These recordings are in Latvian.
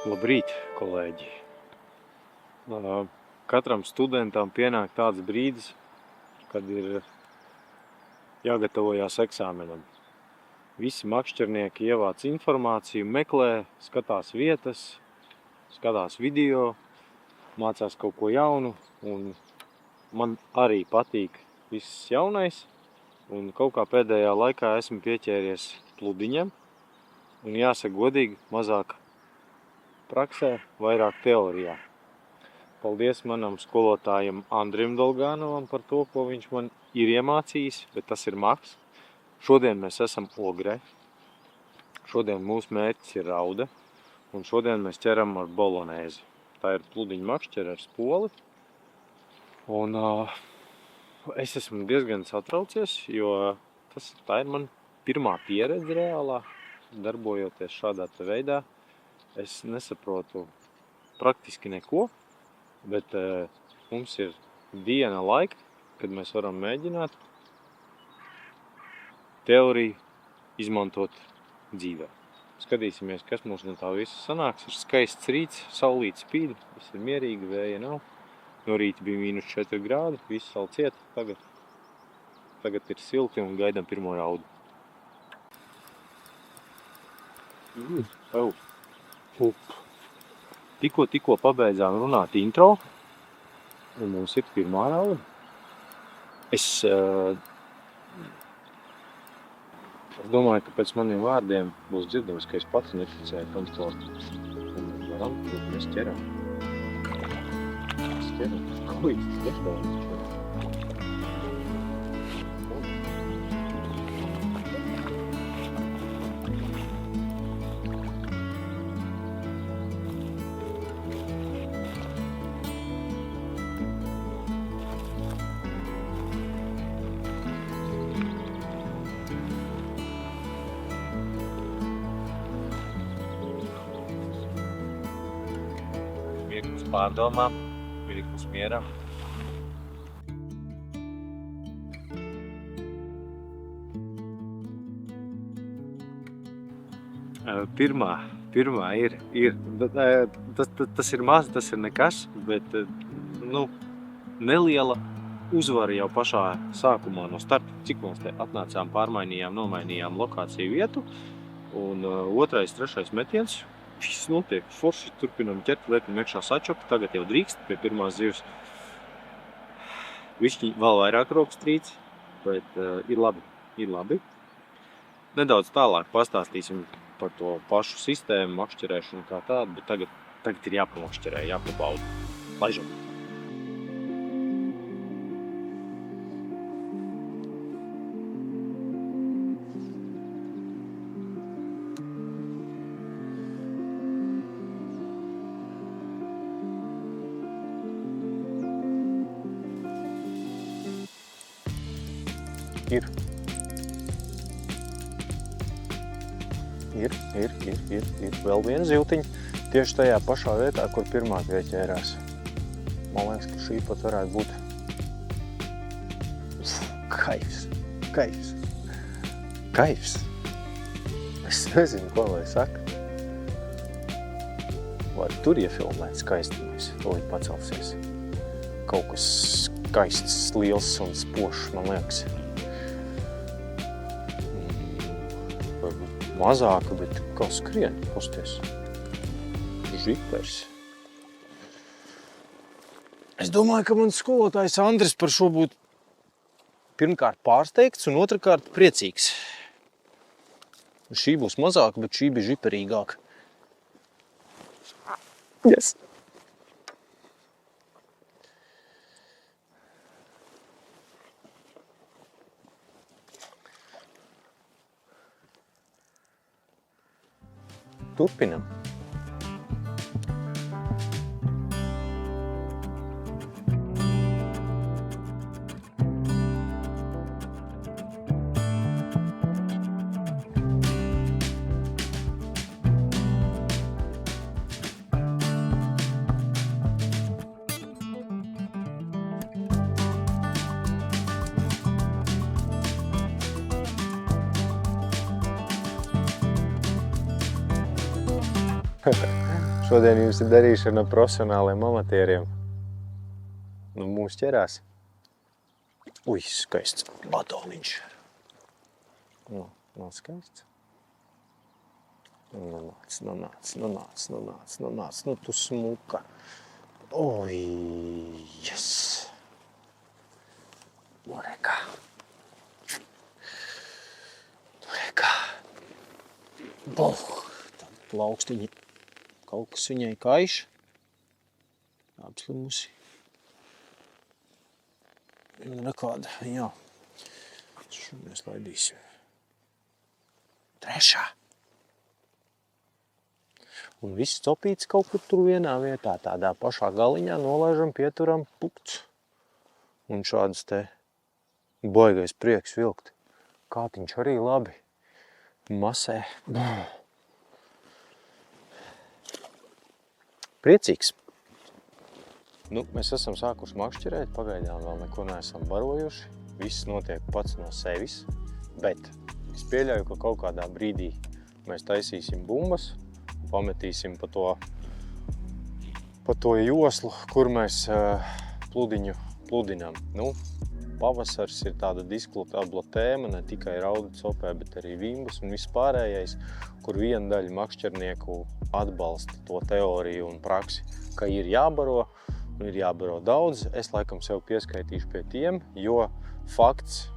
Labrīt, kolēģi! Katram studentam pienāk tāds brīdis, kad ir jāgatavojās eksāmenam. Visi makšķernieki ievāc informāciju, meklē, skatās vietas, skatās video, mācās kaut ko jaunu, un man arī patīk viss jaunais, un kaut kā pēdējā laikā esmu pieķēries pludiņam, un jāsaka godīgi, mazāk praksē, vairāk teorijā. Paldies manam skolotājam Andrim Dolgānovam par to, ko viņš man ir iemācījis, bet tas ir maks. Šodien mēs esam Ogrē. Šodien mūsu mērķis ir raude, un šodien mēs ķeram ar bolonēzi. Tā ir pludiņa makšķere ar spoli. Un es esmu diezgan satraucies, jo tā ir man pirmā pieredze reālā, darbojoties šādā te veidā. Es nesaprotu praktiski neko, bet mums ir diena laika, kad mēs varam mēģināt teoriju izmantot dzīvē. Skatīsimies, kas mums no tā visa sanāks. Ir skaists rīts, saulīte spīd, viss ir mierīgi, vēja nav. No rīta bija -4 grādi, viss vēl ciet. Tagad ir silti un gaidām pirmo raudu. Tikko pabeidzām runāt intro, un mums ir pirmā rauda. Es domāju, ka pēc maniem vārdiem būs dzirdams, ka es pats neticēju tam to. Un varam, mēs ķeram. Mēs ķeram. Ko īsti ķeram? Mirklis pārdomām, mirklis mieram. Pirmā ir. Tas ir maz, tas ir nekas, bet neliela uzvara jau pašā sākumā no starta. Cik mēs te atnācām, nomainījām lokāciju vietu, un 2., 3. metiens. Viss notiek, forši turpinām ķert, liekam iekšā sačopu, tagad jau drīkst pie pirmās zivs. Višķi vēl vairāk rokstrīts, bet ir labi. Nedaudz tālāk pastāstīsim par to pašu sistēmu, makšķerēšanu kā tādu, bet tagad ir jāpamakšķerē, jāpabauda. Laižam! Ir. Vēl viena zivtiņa tieši tajā pašā vietā, kur pirmā pieķērās. Man liekas, ka šī pat varētu būt kaifs. Es nezinu, ko lai saka. Vai tur iefilmēt skaistumies, tūlīt pacelsies. Kaut kas skaists, liels un spošs, man liekas. Mazāka, bet kā skrien, pasties. Žipers. Es domāju, ka mans skolotājs Andris par šo būtu pirmkārt pārsteigts un otrkārt priecīgs. Šī būs mazāka, bet šī bija žiperīgāka. Yes. Turpinam. Šodien jums ir darīšana ar profesionāliem amatieriem. Nu, mūs ķerās. Ui, skaists batoniņš. Nu, nav skaists. Nonāc. Nu, tu smuka. Oi, yes. Loreka. Boh, tāda plaukstiņa. Kaut kas viņai kaiš. Apslimusi. Nekāda, jā. Šo mēs laidīsim. Trešā. Un viss copīts kaut kur tur vienā vietā, tādā pašā galiņā nolaižam, pieturam, pukts. Un šāds te baigais prieks vilkt. Kātiņš arī labi masē. Priecīgs. Nu, mēs esam sākuši makšķerēt, pagaidām vēl neko neesam barojuši. Viss notiek pats no sevis, bet es pieļauju, ka kaut kādā brīdī mēs taisīsim bumbas, pametīsim pa to joslu, kur mēs pludinām. Nu, pavasars ir tāda diskutabla tēma, ne tikai raudu copē, bet arī vimbas un viss pārējais, kur viena daļa makšķernieku atbalsta to teoriju un praksi, ka ir jābaro un ir jābaro daudz. Es laikam sev pieskaitīšu pie tiem, jo fakts,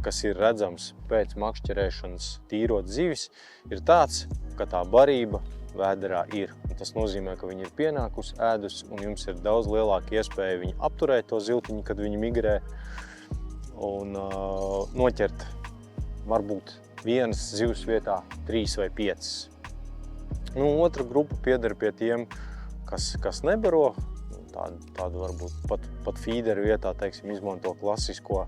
kas ir redzams pēc makšķerēšanas tīrot zivis, ir tāds, ka tā barība vēderā ir. Un tas nozīmē, ka viņi ir pienākusi, ēdus, un jums ir daudz lielāka iespēja viņu apturēt to ziltiņu, kad viņi migrē, un noķert varbūt vienas zivs vietā 3 vai 5. Nu, otra grupa pieder pie tiem, kas nebaro, tādu varbūt pat feederu vietā, teiksim, izmanto klasisko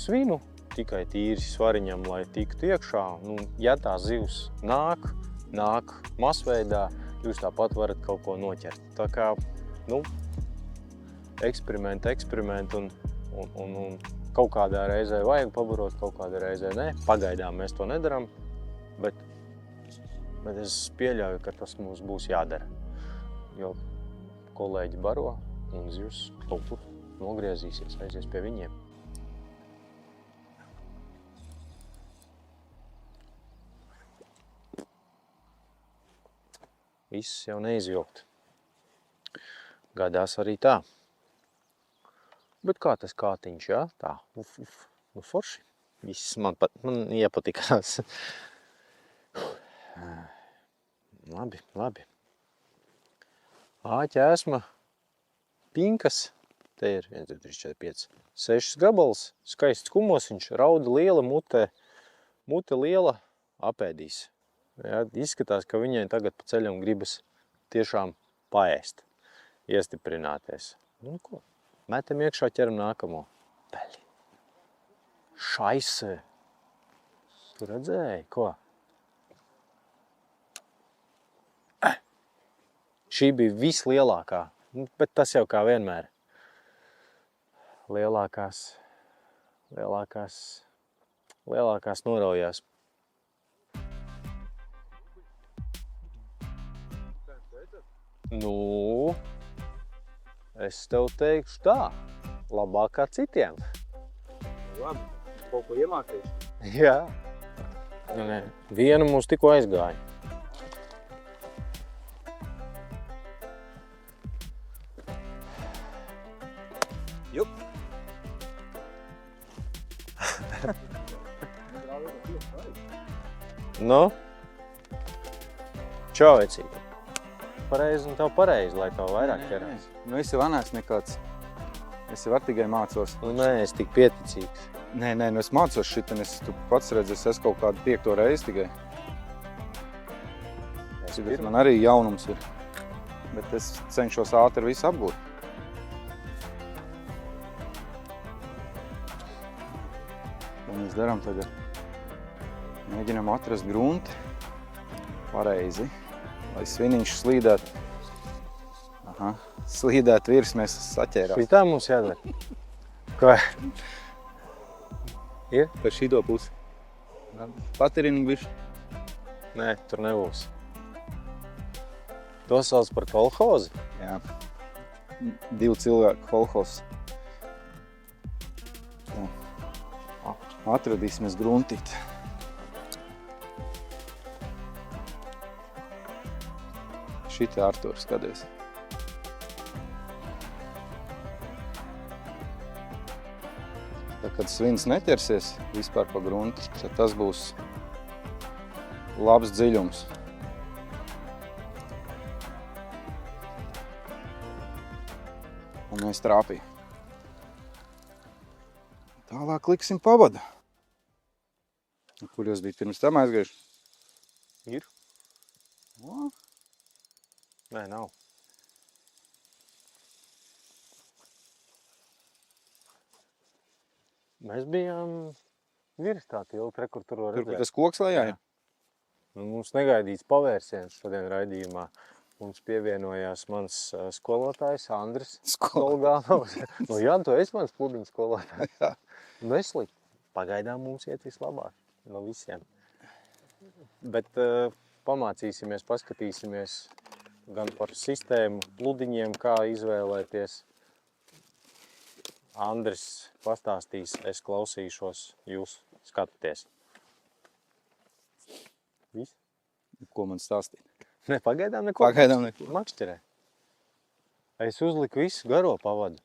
svinu, tikai tīri svariņam, lai tiktu iekšā. Nu, ja tā zivs nāk masveidā, jūs tāpat varat kaut ko noķert. Tā kā, nu, eksperiment un kaut kādā reizē vajag pabarot, kaut kādā reizē nē. Pagaidām mēs to nedaram, bet es pieļauju, ka tas mums būs jādara. Jo kolēģi baro un zivs kaut kur nogriezīsies, aizies pie viņiem. Viss jau neizvilkt. Gadās arī tā. Bet kā tas kātiņš, jā? Tā, nu forši. Viss man iepatikās. Labi. Āķēsma, pinkas. Te ir 1, 2, 3, 4, 5, 6 gabals. Skaists kumosiņš, rauda liela, mute liela, apēdīs. Jā, izskatās, ka viņai tagad pa ceļam gribas tiešām paēst, iestiprināties. Nu, ko? Metam iekšā, ķeram nākamo. Peļi. Šaise. Tu redzēji, ko? Šī bija vislielākā, bet tas jau kā vienmēr. Lielākās noraujās. Nu, es tev teikšu tā, labāk kā citiem. Labi, kaut ko iemācīšu. Jā. Nē, vienu mums tikko aizgāja. Jup. Nu? Čau, vecīt. Pareizi un tev pareizi, lai tev vairāk ķerās. Nu, es jau neesmu nekāds. Es jau tikai mācos. Nu, nē, es tik pieticīgs. Nē, nu es mācos šitien. Tu pats redzi, es esmu kaut kādu 5. reizi tikai. Man arī jaunums ir. Bet es cenšos ātri visu apgūt. Ko mēs darām tagad? Mēģinām atrast grunti pareizi, lai sviniņš slīdētu. Aha, slīdētu virs, mēs saķērās. Šitā mums jādara. Ko? Ir? Par šito pusi. Patirinu bišķi. Nē, tur nebūs. To sauc par kolhozi? Jā. 2 cilvēku kolhozs. Atradīsimies gruntīt. Šitā Arturs, skaties. Tā, kad svins neķersies vispār pa grunti, tad tas būs labs dziļums. Un mēs trāpījām. Tālāk liksim pavadu. Kur jūs bija pirms tam aizgājuši? Ir. O, Nē, nav. Mēs bijām virs tā tilta, kur tur var tur, kur redzēt. tas koks lejā? Jā. Mums negaidīts pavērsiens šodien raidījumā. Mums pievienojās mans skolotājs Andris Golgānovs. Nu jā, tu esi mans pludiņu skolotājs. Jā. Neslikt. Pagaidām mums iet vislabāk no visiem. Bet pamācīsimies, paskatīsimies gan par sistēmu, pludiņiem, kā izvēlēties. Andris pastāstīs, es klausīšos, jūs skatāties. Viss? Ko man stāstīt? Ne, pagaidām neko. Pagaidām neko. Makšķerē. Es uzliku visu garo pavadu.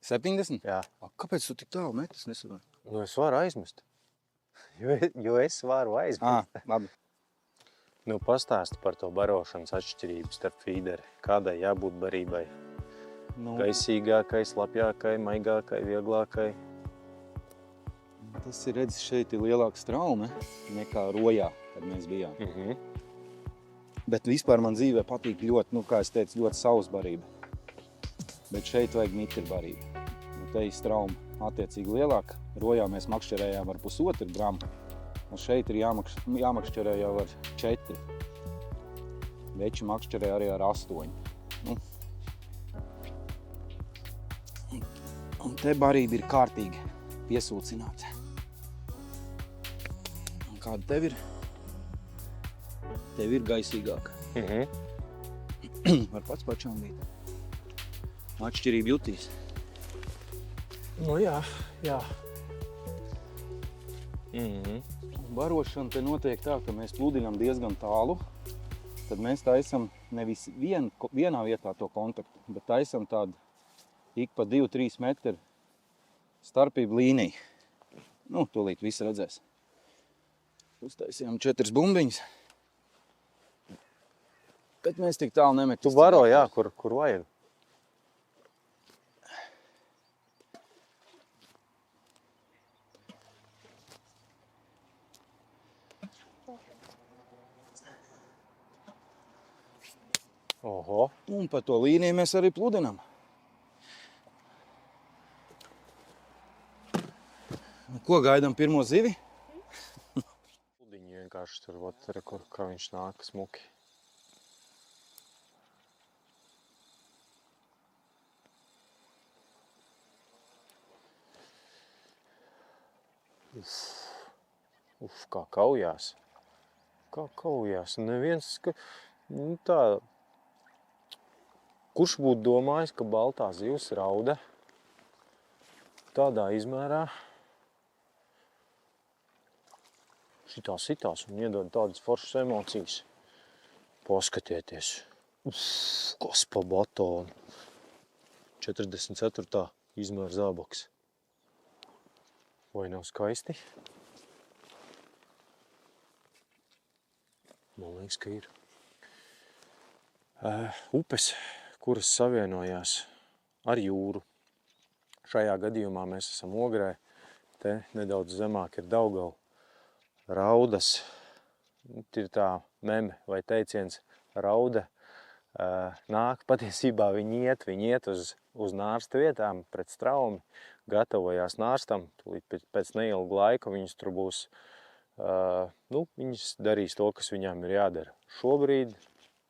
70? Jā. Kāpēc tu tik tālu met? Es nesaprotu. Nu, es varu aizmest. Jo es varu aizmest. Labi. Nu, pastāsti par to barošanas atšķirību starp fīderi. Kādai jābūt barībai? Nu, Gaisīgākai, slapjākai, maigākai, vieglākai? tas ir, redz, šeit ir lielāka straume nekā rojā, kad mēs bijām. Bet vispār man dzīvē patīk ļoti, nu, kā es teicu, ļoti savas barība. Bet šeit vajag mitru barību. Nu, te ir strauma attiecīgi lielāka. Rojā mēs makšķerējām ar 1,5 gramu. Un šeit ir jāmakšķerē jau ar 4. Veči makšķerē arī ar 8. Nu. Un te barība ir kārtīgi piesūcināta. Un kāda tev ir? Tev ir gaisīgāka. Var pats pačāmbīt. Atšķirība jutīs. Nu jā, jā. Barošana te notiek tā, ka mēs pludinam diezgan tālu. Tad mēs taisam nevis vienā vietā to kontaktu, bet taisam tādu ik pa 2-3 metru starpību līniju. Nu, tūlīt viss redzēs. Uztaisījām 4 bumbiņas. Bet mēs tik tālu nemetam. Tu baro, jā, kur vajag. Oho. Un pa to līniju mēs arī pludinam. Ko gaidām pirmo zivi? Pludiņi vienkārši tur, kā viņš nāk smuki. Kā kaujās. Kā kaujās. Neviens, nu tā, kurš būtu domājis, ka baltā zivs rauda tādā izmērā? Šitā sitās un iedod tādas foršas emocijas. Paskatieties. Kas pa batonu. 44. izmēra zābaks. Vai nav skaisti? Man liekas, ka ir. Upes, kuras savienojās ar jūru. Šajā gadījumā mēs esam Ogrē. Te nedaudz zemāk ir Daugava. Raudas, ir tā meme vai teiciens, rauda nāk, patiesībā viņi iet uz nārsta vietām pret straumi, gatavojās nārstam, pēc neilga laika viņas tur būs, viņas darīs to, kas viņām ir jādara. Šobrīd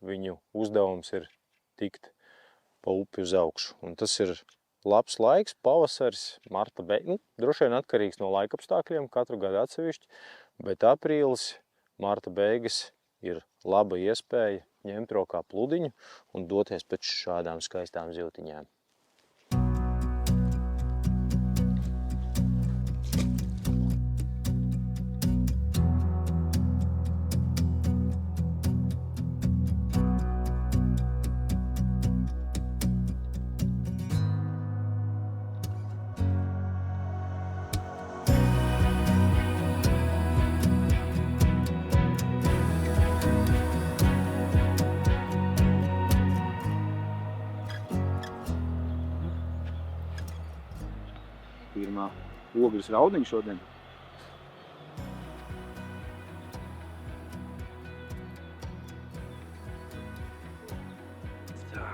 viņu uzdevums ir tikt pa upi uz augšu, un tas ir labs laiks, pavasaris, marta beigas, droši vien atkarīgs no laikapstākļiem, katru gadu atsevišķi, bet aprīlis, marta beigas ir laba iespēja ņemt rokā pludiņu un doties pēc šādām skaistām zivtiņām. Pirmā ogles raudiņa šodien. Tā.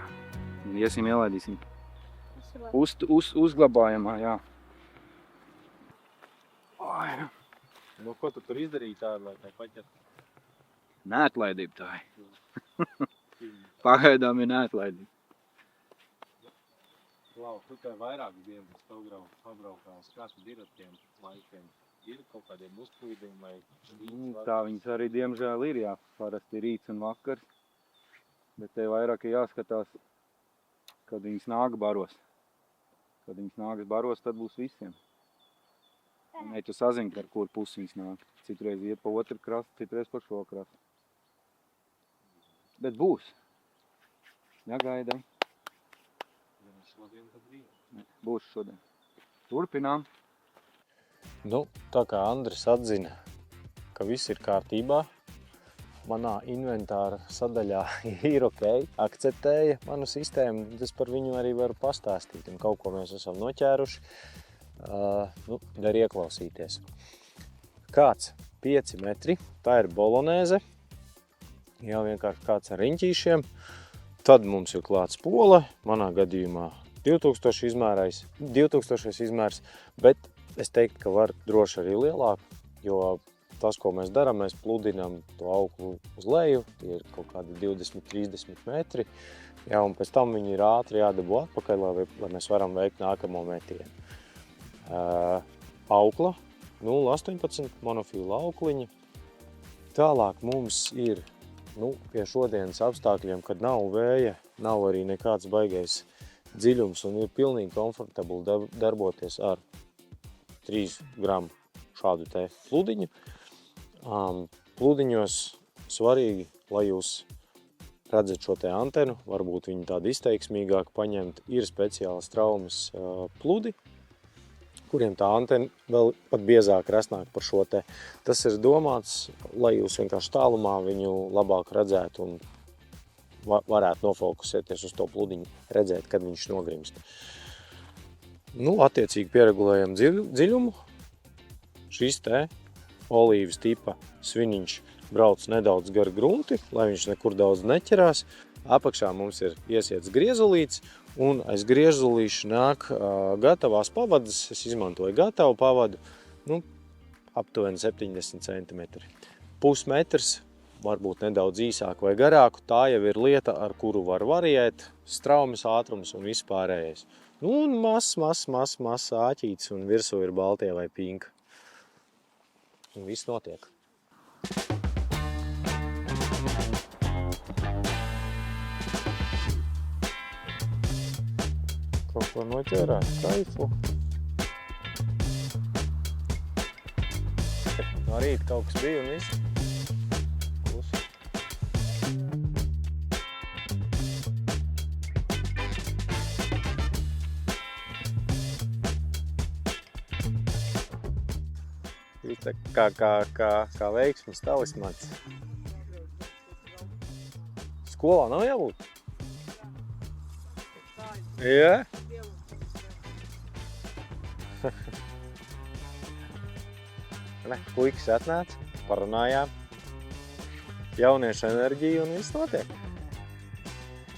Un iesim ielaidīsim. Uzglabājamā, jā. Ai, Nu, ko tu tur izdarīji tādu, lai tā paķert? neatlaidība tā ir. Pagaidām ir neatlaidība. Lau, tu tā vairākas dienas pabraukās. Kā tad ir ar tiem laikiem? Ir kaut kādiem uzplīdiem vai... Tā viņas arī diemžēl ir, jā. Parasti rīts un vakars. Bet te vairāk ir jāskatās, kad viņas nāk baros. Kad viņas nākas baros, tad būs visiem. Un ja tu sazini, ar kur pusi viņas nāk. Citreiz iet pa otru krastu, citreiz pa šo krastu. Bet būs. Negaidam. Būs šodien. Turpinām. Nu, tā kā Andris atzina, ka viss ir kārtībā, manā inventāra sadaļā ir ok, akceptēja manu sistēmu, es par viņu arī varu pastāstīt, un kaut ko mēs esam noķēruši, dar ieklausīties. Kāds 5 metri, tā ir bolonēze, jau vienkārši kāds ar riņķīšiem, tad mums ir klāts pola, manā gadījumā 2000 izmērs, bet es teiktu, ka var droši arī lielāk, jo tas, ko mēs darām, mēs pludinām to auklu uz leju, tie ir kaut kādi 20-30 metri, jā, un pēc tam viņi ir ātri jādabū atpakaļ, lai mēs varam veikt nākamo metienu. Aukla 0,18 monofila aukliņa. Tālāk mums ir, pie šodienas apstākļiem, kad nav vēja, nav arī nekāds baigais dziļums un ir pilnīgi komfortabli darboties ar 3 gramu šādu te pludiņu. Pludiņos svarīgi, lai jūs redzat šo te antenu, varbūt viņi tādi izteiksmīgāk paņemt, ir speciāli straumes pludi, kuriem tā antena vēl pat biezāk resnāk par šo te. Tas ir domāts, lai jūs vienkārši tālumā viņu labāk redzētu un varētu nofokusēties uz to pludiņu, redzēt, kad viņš nogrimst. Attiecīgi pieregulējam dziļumu. Šis te olīvas tipa sviniņš brauc nedaudz gar grunti, lai viņš nekur daudz neķerās. Apakšā mums ir iesiets griezulīts, un aiz griezulīša nāk gatavās pavadas. Es izmantoju gatavu pavadu, aptuveni 70 cm. Pusmetrs, varbūt nedaudz īsāk vai garāku, tā jau ir lieta, ar kuru var variēt, straumes ātrums un vispārējais. Un mazs āķītis un virsū ir baltie vai pinka. Un viss notiek. Kaut ko noķērāt, kaifu. No rīta kaut kas bija un viss. Kā veiksmes talismans. Skolā nav jābūt? Jā? Puikas atnāca, parunājām. Jauniešu enerģiju un viss notiek.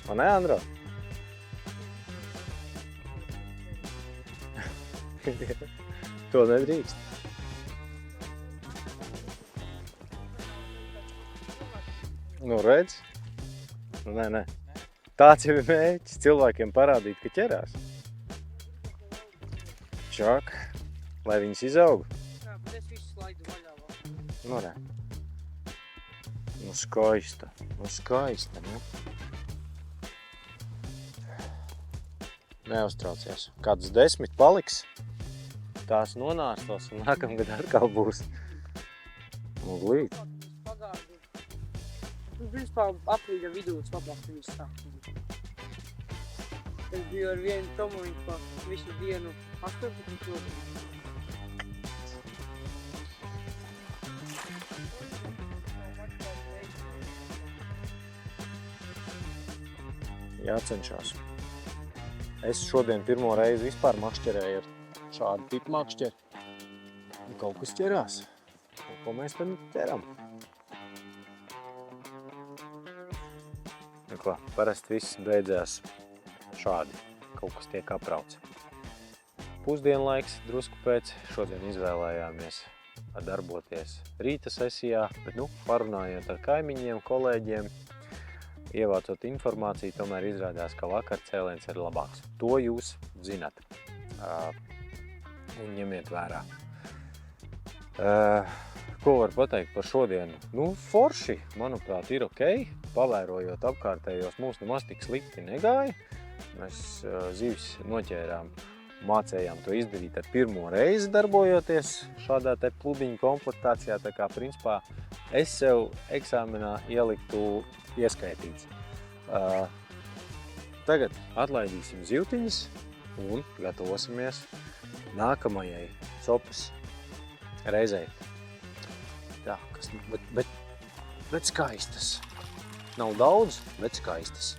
O ne, Andro? To nedrīkst. Redz? Nē. Tāds jau ir mērķis cilvēkiem parādīt, ka ķerās. Čak, lai viņas izaug. Jā, bet es visu slaidu vaļā. Re. Nu skaista, nu. Neuztraucies. Kāds 10 paliks, tās nonārstos un nākamgad atkal būs. Nu, glīt. Pagāju. Principā aprīļa vidū labāk viņas sāk. Es biju ar vienu tomoņu pa visu dienu 18 km. Jācenšās. Es šodien pirmo reizi vispār makšķerēju ar šādu tipu makšķeri. Un kaut kas ķerās. Un ko mēs tad ķeram? Nu ko, parasti viss beidzās šādi. Kaut kas tiek aprauts. Pusdienlaiks drusku pēc. Šodien izvēlējāmies darboties rīta sesijā, bet parunājot ar kaimiņiem, kolēģiem, ievācot informāciju, tomēr izrādās, ka vakar cēliens ir labāks. To jūs zinat un ņemiet vērā. Ko var pateikt par šodienu? Forši, manuprāt, ir ok. Pavērojot apkārtējos, mums nemaz tik slikti negāja. Mēs zivis noķērām, mācējām to izdarīt ar pirmo reizi darbojoties šādā te pludiņu komplektācijā. Tā kā, principā, es sev eksāmenā ieliktu ieskaitīts. Tagad atlaidīsim zivtiņas un gatavosimies nākamajai sopas reizei. Tā, bet skaistas. Nav daudz, bet skaistas.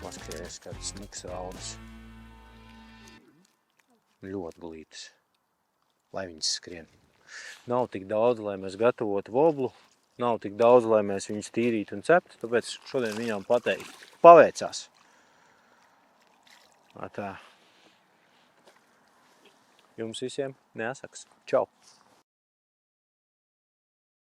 Paskaties, kādas smukas raudas. Ļoti glītas. Lai viņas skrien. Nav tik daudz, lai mēs gatavotu voblu. Nav tik daudz, lai mēs viņus tīrītu un ceptu, tāpēc šodien viņām paveicās. Tā. Jums visiem neasaks. Čau!